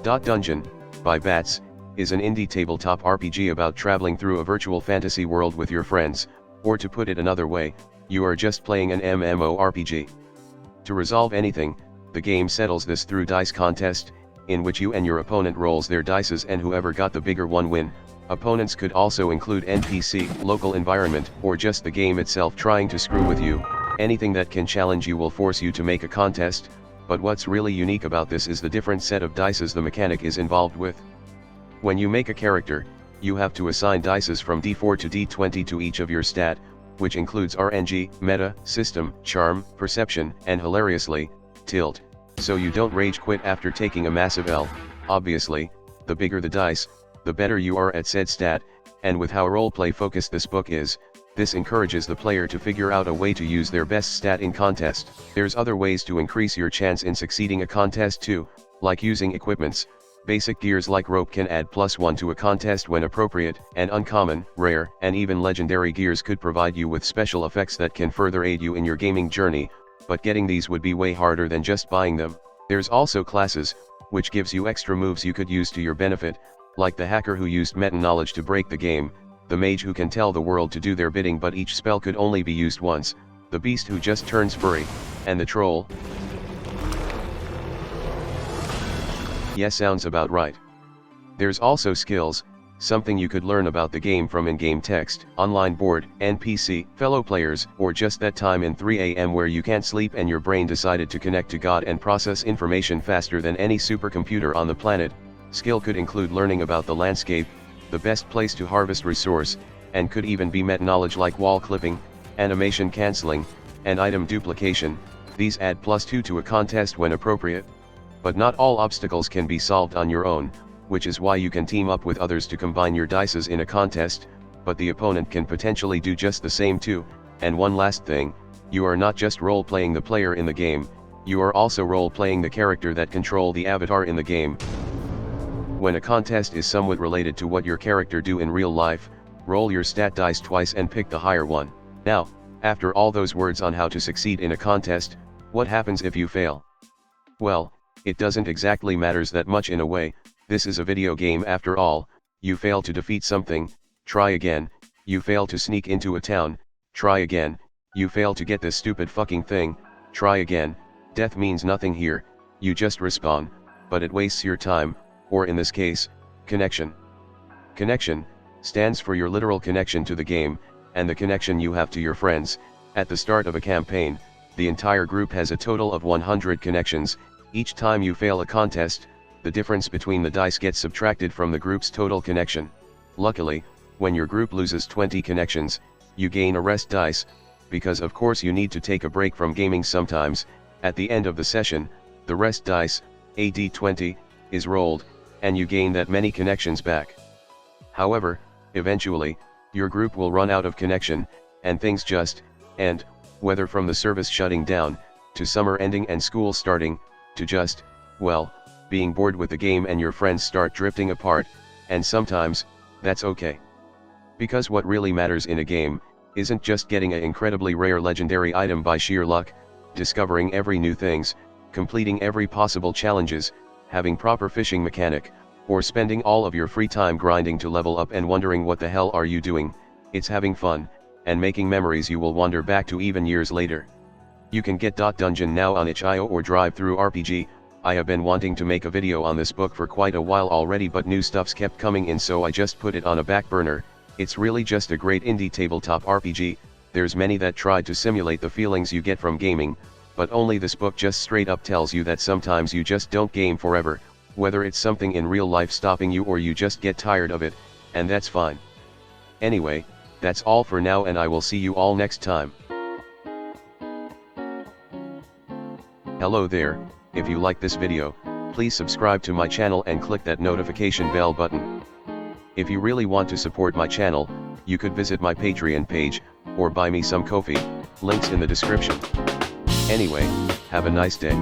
Dungeon, by Bats, is an indie tabletop RPG about traveling through a virtual fantasy world with your friends, or to put it another way, you are just playing an MMORPG. To resolve anything, the game settles this through dice contest, in which you and your opponent rolls their dices and whoever got the bigger one win. Opponents could also include NPC, local environment, or just the game itself trying to screw with you. Anything that can challenge you will force you to make a contest, but what's really unique about this is the different set of dices the mechanic is involved with. When you make a character, you have to assign dices from D4 to D20 to each of your stat, which includes RNG, meta, system, charm, perception, and hilariously, tilt. So you don't rage quit after taking a massive L. Obviously, the bigger the dice, the better you are at said stat, and with how roleplay focused this book is, this encourages the player to figure out a way to use their best stat in contest. There's other ways to increase your chance in succeeding a contest too, like using equipments. Basic gears like rope can add +1 to a contest when appropriate, and uncommon, rare, and even legendary gears could provide you with special effects that can further aid you in your gaming journey, but getting these would be way harder than just buying them. There's also classes, which gives you extra moves you could use to your benefit, like the hacker who used meta-knowledge to break the game, the mage who can tell the world to do their bidding but each spell could only be used once, the beast who just turns furry, and the troll. Yes, sounds about right. There's also skills, something you could learn about the game from in-game text, online board, NPC, fellow players, or just that time in 3 AM where you can't sleep and your brain decided to connect to God and process information faster than any supercomputer on the planet. Skill could include learning about the landscape, the best place to harvest resource, and could even be meta-knowledge like wall clipping, animation cancelling, and item duplication. These add +2 to a contest when appropriate. But not all obstacles can be solved on your own, which is why you can team up with others to combine your dices in a contest, but the opponent can potentially do just the same too. And one last thing, you are not just role-playing the player in the game, you are also role-playing the character that control the avatar in the game. When a contest is somewhat related to what your character do in real life, roll your stat dice twice and pick the higher one. Now, after all those words on how to succeed in a contest, what happens if you fail? Well, it doesn't exactly matters that much in a way. This is a video game after all. You fail to defeat something, try again. You fail to sneak into a town, try again. You fail to get this stupid fucking thing, try again. Death means nothing here, you just respawn, but it wastes your time, or in this case, connection. Connection stands for your literal connection to the game, and the connection you have to your friends. At the start of a campaign, the entire group has a total of 100 connections. Each time you fail a contest, the difference between the dice gets subtracted from the group's total connection. Luckily, when your group loses 20 connections, you gain a rest dice, because of course you need to take a break from gaming sometimes. At the end of the session, the rest dice, a D20, is rolled, and you gain that many connections back. However, eventually, your group will run out of connection, and things just end, whether from the service shutting down, to summer ending and school starting, to just, well, being bored with the game and your friends start drifting apart, and sometimes, that's okay. Because what really matters in a game, isn't just getting an incredibly rare legendary item by sheer luck, discovering every new things, completing every possible challenges, having proper fishing mechanic, or spending all of your free time grinding to level up and wondering what the hell are you doing. It's having fun, and making memories you will wander back to even years later. You can get Dungeon now on itch.io or DriveThru RPG. I have been wanting to make a video on this book for quite a while already, but new stuff's kept coming in, so I just put it on a back burner. It's really just a great indie tabletop RPG. There's many that tried to simulate the feelings you get from gaming, but only this book just straight up tells you that sometimes you just don't game forever, whether it's something in real life stopping you or you just get tired of it, and that's fine. Anyway, that's all for now, and I will see you all next time. Hello there, if you like this video, please subscribe to my channel and click that notification bell button. If you really want to support my channel, you could visit my Patreon page, or buy me some coffee, links in the description. Anyway, have a nice day.